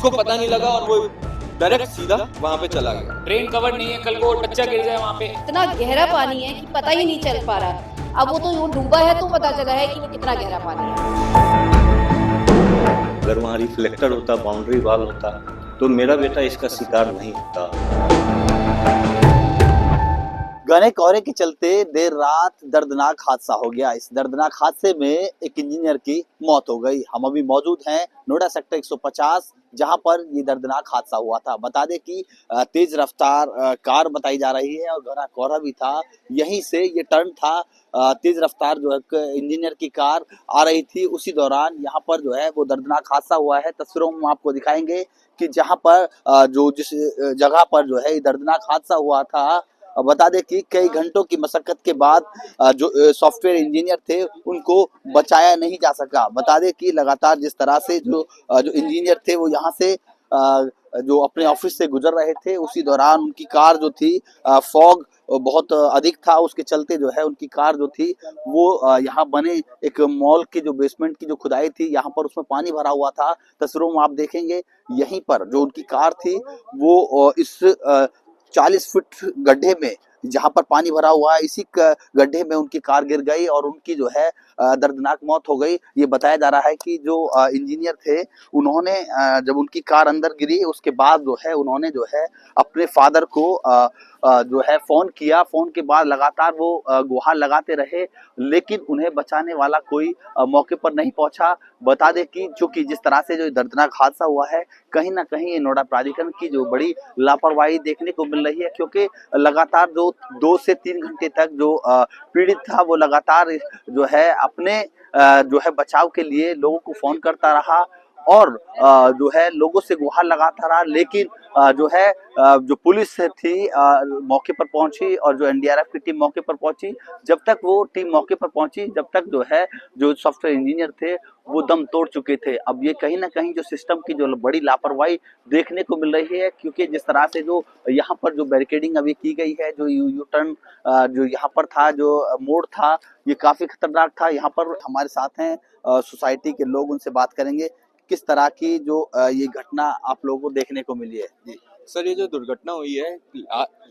उसको पता नहीं लगा और वो डायरेक्ट सीधा वहां पे चला गया। ड्रेन कवर नहीं है, कल को बच्चा गिर जाए वहाँ पे। इतना गहरा पानी है कि पता ही नहीं चल पा रहा। अब वो तो यूं डूबा है तो पता चला है कि वो कितना गहरा पानी है। अगर वहाँ रिफ्लेक्टर होता, बाउंड्री वॉल होता, तो मेरा बेटा इसका शिकार नहीं होता। घने कोहरे के चलते देर रात दर्दनाक हादसा हो गया। इस दर्दनाक हादसे में एक इंजीनियर की मौत हो गई। हम अभी मौजूद हैं नोएडा सेक्टर 150, जहां पर ये दर्दनाक हादसा हुआ था। बता दें कि तेज रफ्तार कार बताई जा रही है और घना कोहरा भी था। यहीं से ये टर्न था, तेज रफ्तार जो है इंजीनियर की कार आ रही थी, उसी दौरान यहाँ पर जो है वो दर्दनाक हादसा हुआ है। तस्वीरों में हम आपको दिखाएंगे कि जहाँ पर जिस जगह पर जो है ये दर्दनाक हादसा हुआ था। बता दें कि कई घंटों की मशक्कत के बाद जो सॉफ्टवेयर इंजीनियर थे उनको बचाया नहीं जा सका। बता दें कि लगातार जिस तरह से जो इंजीनियर थे वो यहाँ से जो अपने ऑफिस से गुजर रहे थे, उसी दौरान उनकी कार जो थी, फॉग बहुत अधिक था, उसके चलते जो है उनकी कार जो थी वो यहाँ बने एक मॉल की जो बेसमेंट की जो खुदाई थी, यहाँ पर उसमें पानी भरा हुआ था। तस्वीरों में आप देखेंगे यहीं पर जो उनकी कार थी वो इस 40 फुट गड्ढे में, जहां पर पानी भरा हुआ है, इसी गड्ढे में उनकी कार गिर गई और उनकी जो है दर्दनाक मौत हो गई। ये बताया जा रहा है कि जो इंजीनियर थे उन्होंने जब उनकी कार अंदर गिरी उसके बाद जो है उन्होंने जो है अपने फादर को जो है फोन किया। फोन के बाद लगातार वो गुहार लगाते रहे, लेकिन उन्हें बचाने वाला कोई मौके पर नहीं पहुंचा। बता दें कि चूंकि जिस तरह से जो दर्दनाक हादसा हुआ है, कहीं ना कहीं ये नोएडा प्राधिकरण की जो बड़ी लापरवाही देखने को मिल रही है, क्योंकि लगातार जो 2 से 3 घंटे तक जो पीड़ित था वो लगातार जो है अपने जो है बचाव के लिए लोगों को फोन करता रहा और जो है लोगों से गुहार लगाता रहा। लेकिन जो है जो पुलिस थी मौके पर पहुंची और जो एनडीआरएफ की टीम मौके पर पहुंची, जब तक वो टीम मौके पर पहुंची जब तक जो है जो सॉफ्टवेयर इंजीनियर थे वो दम तोड़ चुके थे। अब ये कहीं ना कहीं जो सिस्टम की जो बड़ी लापरवाही देखने को मिल रही है, क्योंकि जिस तरह से जो यहाँ पर जो बैरिकेडिंग अभी की गई है, जो यू टर्न जो यहाँ पर था, जो मोड़ था, ये काफी खतरनाक था। यहाँ पर हमारे साथ हैं सोसाइटी के लोग, उनसे बात करेंगे किस तरह की जो ये घटना आप लोगों को देखने को मिली है। जी सर, ये जो दुर्घटना हुई है,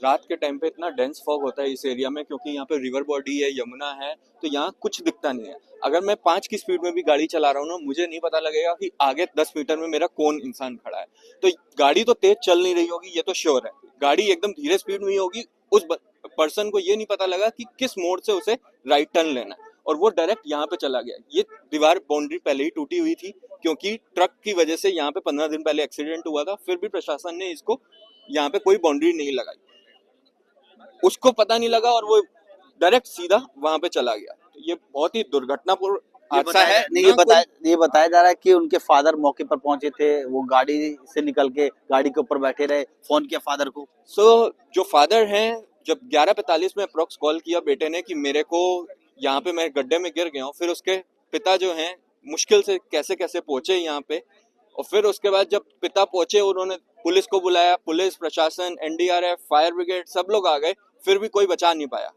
रात के टाइम पे इतना डेंस फॉग होता है इस एरिया में, क्योंकि यहाँ पे रिवर बॉडी है, यमुना है, तो यहाँ कुछ दिखता नहीं है। अगर मैं 5 की स्पीड में भी गाड़ी चला रहा हूँ ना, मुझे नहीं पता लगेगा कि आगे 10 मीटर में मेरा कौन इंसान खड़ा है। तो गाड़ी तो तेज चल नहीं रही होगी, ये तो श्योर है। गाड़ी एकदम धीरे स्पीड में ही होगी। उस पर्सन को ये नहीं पता लगा कि किस मोड़ से उसे राइट टर्न लेना है, और वो डायरेक्ट यहाँ पे चला गया। ये दीवार बाउंड्री पहले ही टूटी हुई थी, क्योंकि ट्रक की वजह से यहाँ पे 15 दिन पहले एक्सीडेंट हुआ था, फिर भी प्रशासन ने इसको यहाँ पे कोई बाउंड्री नहीं लगाई। उसको पता नहीं लगा और वो डायरेक्ट सीधा वहां पे चला गया। तो ये बहुत ही दुर्घटनापूर्ण हादसा है। ये बताया जा रहा है कि उनके फादर मौके पर पहुंचे थे, वो गाड़ी से निकल के गाड़ी के ऊपर बैठे रहे, फोन किया फादर को। जो फादर हैं, जब 11:45 में अप्रोक्स कॉल किया बेटे ने कि मेरे को यहाँ पे मैं गड्ढे में गिर गया हूँ, फिर उसके पिता जो हैं मुश्किल से कैसे कैसे पहुंचे यहाँ पे, और फिर उसके बाद जब पिता पहुंचे उन्होंने पुलिस को बुलाया। पुलिस प्रशासन, एनडीआरएफ, फायर ब्रिगेड सब लोग आ गए, फिर भी कोई बचा नहीं पाया।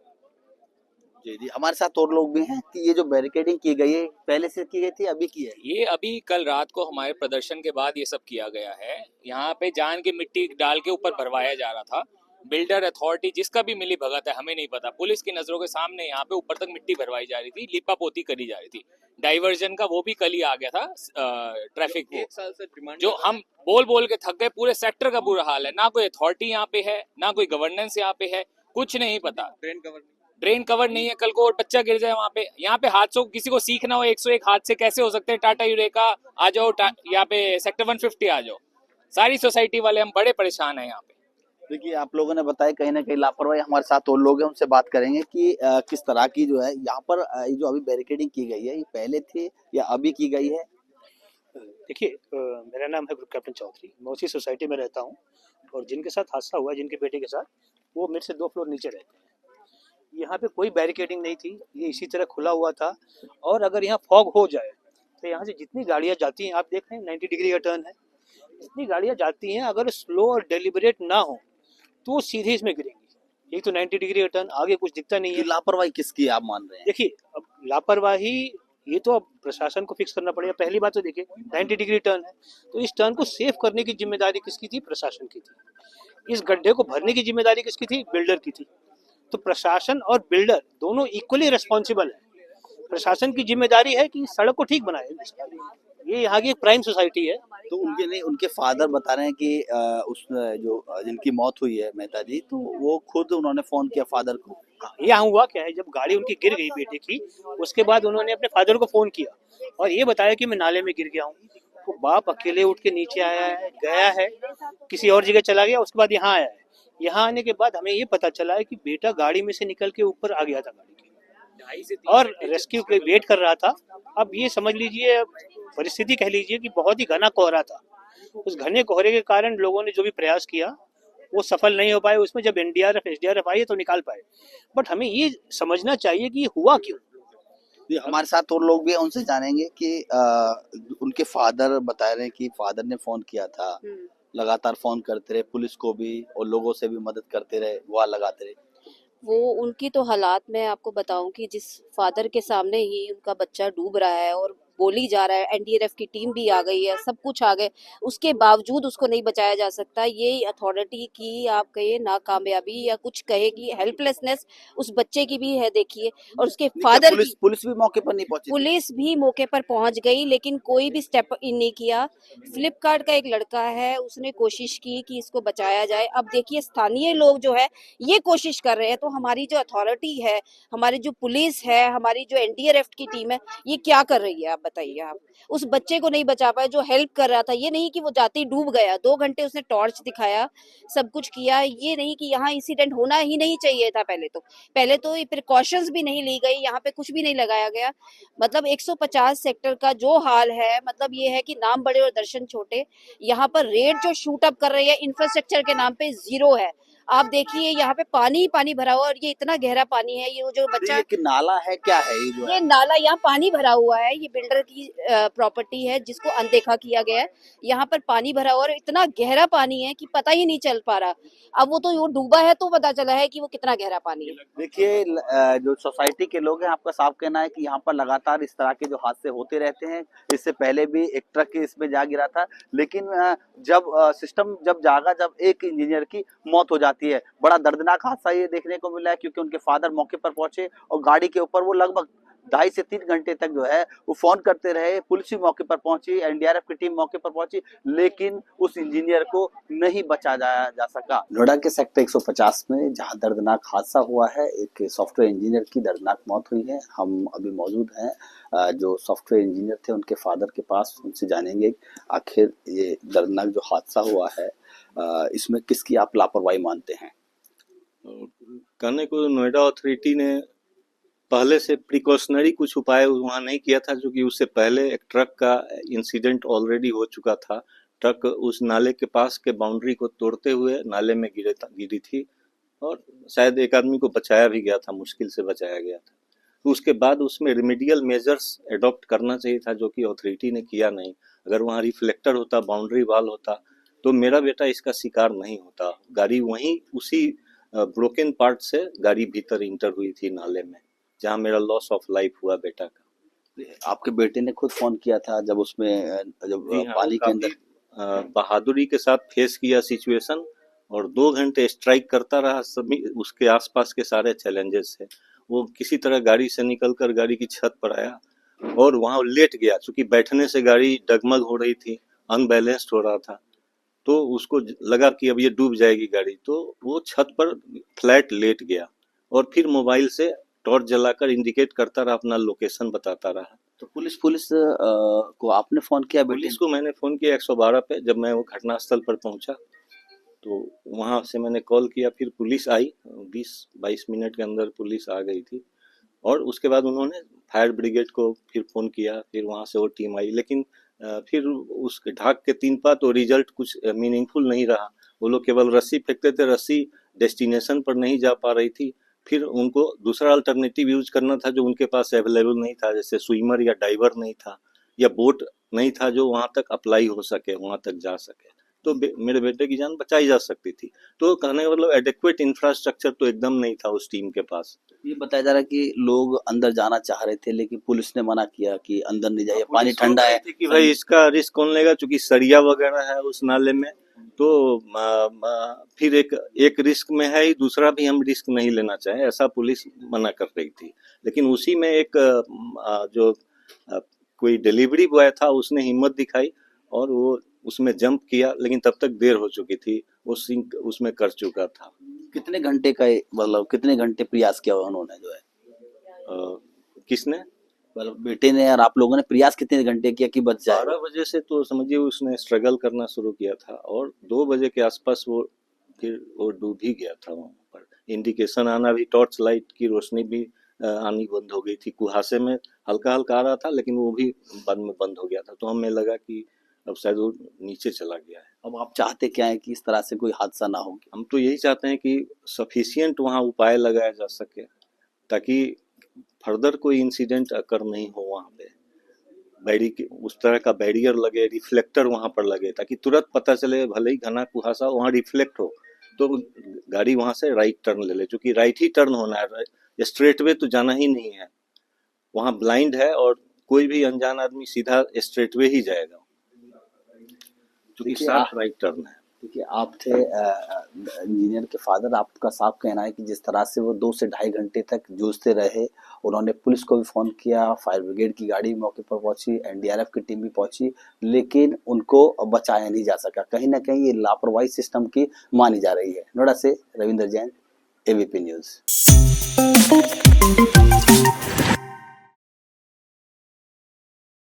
जी, हमारे साथ और लोग भी हैं कि ये जो बैरिकेडिंग की गई है पहले से की गई थी, अभी की है? ये अभी कल रात को हमारे प्रदर्शन के बाद ये सब किया गया है। यहाँ पे जान के मिट्टी डाल के ऊपर भरवाया जा रहा था। बिल्डर अथॉरिटी जिसका भी मिली भगत है हमें नहीं पता, पुलिस की नजरों के सामने यहाँ पे ऊपर तक मिट्टी भरवाई जा रही थी, लिपा पोती करी जा रही थी। डाइवर्जन का वो भी कल ही आ गया था ट्रैफिक को। 1 साल से डिमांड जो हम बोल बोल के थक गए, पूरे सेक्टर का बुरा हाल है। ना कोई अथॉरिटी यहाँ पे है, ना कोई गवर्नेंस यहाँ पे है, कुछ नहीं पता। ड्रेन कवर नहीं है, कल को और बच्चा गिर जाए वहाँ पे। यहाँ पे हादसों किसी को सीखना हो, 101 हादसे कैसे हो सकते हैं। टाटा यूरेका आ जाओ, यहाँ पे सेक्टर 150 आ जाओ, सारी सोसाइटी वाले हम बड़े परेशान है यहाँ पे। देखिए, आप लोगों ने बताया कहीं ना कहीं लापरवाही। हमारे साथ और लोग हैं, उनसे बात करेंगे कि किस तरह की जो है यहाँ पर जो अभी बैरिकेडिंग की गई है, ये पहले थी या अभी की गई है? देखिए, मेरा नाम है ग्रुप कैप्टन चौधरी। मैं उसी सोसाइटी में रहता हूँ और जिनके साथ हादसा हुआ है, जिनके बेटे के साथ, वो मेरे से 2 फ्लोर नीचे रहते हैं। यहाँ पे कोई बैरिकेडिंग नहीं थी, ये इसी तरह खुला हुआ था। और अगर यहाँ फॉग हो जाए तो यहाँ से जितनी गाड़ियाँ जाती हैं, आप देख रहे हैं 90 डिग्री का टर्न है, जितनी गाड़ियाँ जाती हैं अगर स्लो और डेलिबरेट ना हो तो वो सीधे इसमें गिरेंगी। एक तो 90 डिग्री का टर्न, आगे कुछ दिखता नहीं है। लापरवाही किसकी आप मान रहे हैं? देखिए, अब लापरवाही ये तो अब प्रशासन को फिक्स करना पड़ेगा। पहली बात तो देखिए 90 डिग्री टर्न है, तो इस टर्न को सेफ करने की जिम्मेदारी किसकी थी? प्रशासन की थी। इस गड्ढे को भरने की जिम्मेदारी किसकी थी? बिल्डर की थी। तो प्रशासन और बिल्डर दोनों इक्वली रिस्पॉन्सिबल है। प्रशासन की जिम्मेदारी है कि सड़क को ठीक बनाए। ये यहाँ की एक प्राइम सोसाइटी है। तो उनके नहीं, उनके फादर बता रहे हैं कि उस जो जिनकी मौत हुई है मेहता जी, तो वो खुद उन्होंने फोन किया फादर को। यहाँ हुआ क्या है, जब गाड़ी उनकी गिर गई बेटे की, उसके बाद उन्होंने अपने फादर को फोन किया और ये बताया कि मैं नाले में गिर गया हूँ। तो बाप अकेले उठ के नीचे आया है, गया है, किसी और जगह चला गया, उसके बाद यहाँ आया है। यहाँ आने के बाद हमें ये पता चला है कि बेटा गाड़ी में से निकल के ऊपर आ गया था गाड़ी के, और रेस्क्यू के वेट कर रहा था। अब ये समझ लीजिए, परिस्थिति कह लीजिए कि बहुत ही घना कोहरा था। उस घने कोहरे के कारण लोगों ने जो भी प्रयास किया वो सफल नहीं हो पाए। उसमें जब एनडीआरएफ एसडीआरएफ आई है तो निकाल पाए, बट हमें ये समझना चाहिए कि ये हुआ क्यों। ये हमारे साथ और लोग भी हैं, उनसे जानेंगे कि उनके फादर बता रहे हैं कि फादर ने फोन किया था, लगातार फोन करते रहे, पुलिस को भी और लोगों से भी मदद करते रहे, गुहार लगाते रहे। वो उनकी तो हालात मैं आपको बताऊं कि जिस फादर के सामने ही उनका बच्चा डूब रहा है और बोली जा रहा है, एनडीआरएफ की टीम भी आ गई है, सब कुछ आ गए, उसके बावजूद उसको नहीं बचाया जा सकता। ये अथॉरिटी की आप कहिए नाकामयाबी या कुछ कहे कि हेल्पलेसनेस उस बच्चे की भी है देखिए, और उसके फादर की। पुलिस भी मौके पर नहीं पहुंची? पुलिस भी मौके पर पहुंच गई लेकिन कोई भी स्टेप इन नहीं किया। फ्लिपकार्ट का एक लड़का है, उसने कोशिश की कि इसको बचाया जाए। अब देखिए स्थानीय लोग जो है ये कोशिश कर रहे हैं, तो हमारी जो अथॉरिटी है, हमारी जो पुलिस है, हमारी जो एनडीआरएफ की टीम है, ये क्या कर रही है? आप बताइए। आप उस बच्चे को नहीं बचा पाए जो हेल्प कर रहा था। ये नहीं कि वो जाते ही डूब गया, 2 घंटे उसने टॉर्च दिखाया, सब कुछ किया। ये नहीं कि यहाँ इंसिडेंट होना ही नहीं चाहिए था। पहले तो ये प्रिकॉशंस भी नहीं ली गई, यहाँ पे कुछ भी नहीं लगाया गया। मतलब 150 सेक्टर का जो हाल है, मतलब ये है कि नाम बड़े और दर्शन छोटे। यहाँ पर रेट जो शूट अप कर रही है इंफ्रास्ट्रक्चर के नाम पे, जीरो है। आप देखिए यहाँ पे पानी ही पानी भरा हुआ, और ये इतना गहरा पानी है। ये जो बच्चा, ये कि नाला है, क्या है ये जो ये है? नाला, यहाँ पानी भरा हुआ है। ये बिल्डर की प्रॉपर्टी है जिसको अनदेखा किया गया है। यहाँ पर पानी भरा हुआ और इतना गहरा पानी है कि पता ही नहीं चल पा रहा। अब वो तो वो डूबा है तो पता चला है कि वो कितना गहरा पानी है। देखिए, जो सोसाइटी के लोग हैं, आपका साफ कहना है कि यहाँ पर लगातार इस तरह के जो हादसे होते रहते हैं। इससे पहले भी एक ट्रक इसमें जा गिरा था, लेकिन जब सिस्टम जब जागा, जब एक इंजीनियर की मौत हो जाती है, बड़ा दर्दनाक हादसा ये देखने को मिला है, क्योंकि उनके फादर मौके पर पहुंचे और गाड़ी के ऊपर वो लगभग 2.5 से 3 घंटे तक जो है वो फोन करते रहे। पुलिस भी मौके पर पहुंची, एनडीआरएफ की टीम मौके पर पहुंची, लेकिन उस इंजीनियर को नहीं बचा जा सका। नोएडा के सेक्टर 150 में जहां दर्दनाक हादसा हुआ है, एक सॉफ्टवेयर इंजीनियर की दर्दनाक मौत हुई है। हम अभी मौजूद हैं जो सॉफ्टवेयर इंजीनियर थे उनके फादर के पास, उनसे जानेंगे आखिर ये दर्दनाक जो हादसा हुआ है इसमें किसकी आप लापरवाही मानते हैं? कहने को नोएडा अथॉरिटी ने पहले से प्रिकॉशनरी कुछ उपाय वहाँ नहीं किया था, क्योंकि उससे पहले एक ट्रक का इंसिडेंट ऑलरेडी हो चुका था। ट्रक उस नाले के पास के बाउंड्री को तोड़ते हुए नाले में गिरी थी और शायद एक आदमी को बचाया भी गया था, मुश्किल से बचाया गया था। तो उसके बाद उसमें रिमीडियल मेजर्स एडॉप्ट करना चाहिए था, जो कि अथॉरिटी ने किया नहीं। अगर वहाँ रिफ्लेक्टर होता, बाउंड्री वाल होता, तो मेरा बेटा इसका शिकार नहीं होता। गाड़ी वहीं उसी ब्रोकन पार्ट से गाड़ी भीतर इंटर हुई थी नाले में, जहाँ मेरा लॉस ऑफ लाइफ हुआ बेटा का। आपके बेटे ने खुद फोन किया था जब उसमें जब पानी के अंदर बहादुरी के साथ फेस किया सिचुएशन, और 2 घंटे स्ट्राइक करता रहा। सभी उसके आसपास के सारे चैलेंजेस है, वो किसी तरह गाड़ी से निकलकर गाड़ी की छत पर आया और वहाँ लेट गया। चूंकि बैठने से गाड़ी डगमग हो रही थी, अनबैलेंस्ड हो रहा था, तो उसको लगा कि अब ये डूब जाएगी गाड़ी, तो वो छत पर फ्लैट लेट गया और फिर मोबाइल से टॉर्च जलाकर इंडिकेट करता रहा, अपना लोकेशन बताता रहा। तो पुलिस को आपने फोन किया? पुलिस को मैंने फोन किया 112 पे। जब मैं वो घटनास्थल पर पहुंचा तो वहां से मैंने कॉल किया, फिर पुलिस आई। 20-22 मिनट के अंदर पुलिस आ गई थी और उसके बाद उन्होंने फायर ब्रिगेड को फिर फोन किया, फिर वहां से वो टीम आई। लेकिन फिर उस ढाक के 3 पा तो रिजल्ट कुछ मीनिंगफुल नहीं रहा। वो लोग केवल रस्सी फेंकते थे, रस्सी डेस्टिनेशन पर नहीं जा पा रही थी। फिर उनको दूसरा अल्टरनेटिव यूज करना था जो उनके पास अवेलेबल नहीं था, जैसे स्विमर या डाइवर नहीं था, या बोट नहीं था जो वहां तक अप्लाई हो सके, वहां तक जा सके। तो मेरे बेटे की जान बचाई जा सकती थी। तो कहने का मतलब एडिक्वेट इंफ्रास्ट्रक्चर तो एकदम नहीं था उस टीम के पास। ये बताया जा रहा है कि लोग अंदर जाना चाह रहे थे लेकिन पुलिस ने मना किया कि अंदर नहीं जाइए, पानी पुलिस ठंडा सोच है। रही थी कि भाई इसका रिस्क कौन लेगा, क्योंकि सरिया वगैरह है उस नाले में, तो फिर एक रिस्क में है ही, दूसरा भी हम रिस्क नहीं लेना चाहे, ऐसा पुलिस मना कर रही थी। लेकिन उसी में एक जो कोई डिलीवरी बॉय था उसने हिम्मत दिखाई और वो उसमें जंप किया, लेकिन तब तक देर हो चुकी थी, वो सिंक उसमें कर चुका था। कितने घंटे का मतलब कितने घंटे प्रयास किया उन्होंने जो है, किसने? मतलब बेटे ने और आप लोगों ने प्रयास कितने घंटे किया कि बच जाए? 12 बजे से तो समझिए उसने स्ट्रगल करना शुरू किया था और 2 बजे के आसपास वो फिर वो डूब ही गया था वहाँ पर। इंडिकेशन आना भी, टॉर्च लाइट की रोशनी भी आनी बंद हो गई थी, कुहासे में हल्का हल्का आ रहा था लेकिन वो भी बाद में बंद हो गया था, तो हमें लगा कि अब शायद वो नीचे चला गया है। अब आप चाहते क्या है कि इस तरह से कोई हादसा ना हो? हम तो यही चाहते हैं कि सफिशिएंट वहाँ उपाय लगाया जा सके ताकि फर्दर कोई इंसिडेंट अकर नहीं हो वहाँ पे। उस तरह का बैरियर लगे, रिफ्लेक्टर वहाँ पर लगे ताकि तुरंत पता चले, भले ही घना कुहासा वहाँ रिफ्लेक्ट हो तो गाड़ी वहाँ से राइट टर्न ले ले, क्योंकि राइट ही टर्न होना है, स्ट्रेट वे तो जाना ही नहीं है। वहाँ ब्लाइंड है और कोई भी अनजान आदमी सीधा स्ट्रेट वे ही जाएगा, क्योंकि शार्प राइट टर्न है। देखिए आप थे इंजीनियर के फादर, आपका साफ कहना है कि जिस तरह से वो 2 से ढाई घंटे तक जूझते रहे, उन्होंने पुलिस को भी फ़ोन किया, फायर ब्रिगेड की गाड़ी मौके पर पहुंची, एनडीआरएफ की टीम भी पहुंची, लेकिन उनको बचाया नहीं जा सका। कहीं ना कहीं ये लापरवाही सिस्टम की मानी जा रही है। नोएडा से रविंद्र जैन, एबीपी न्यूज़।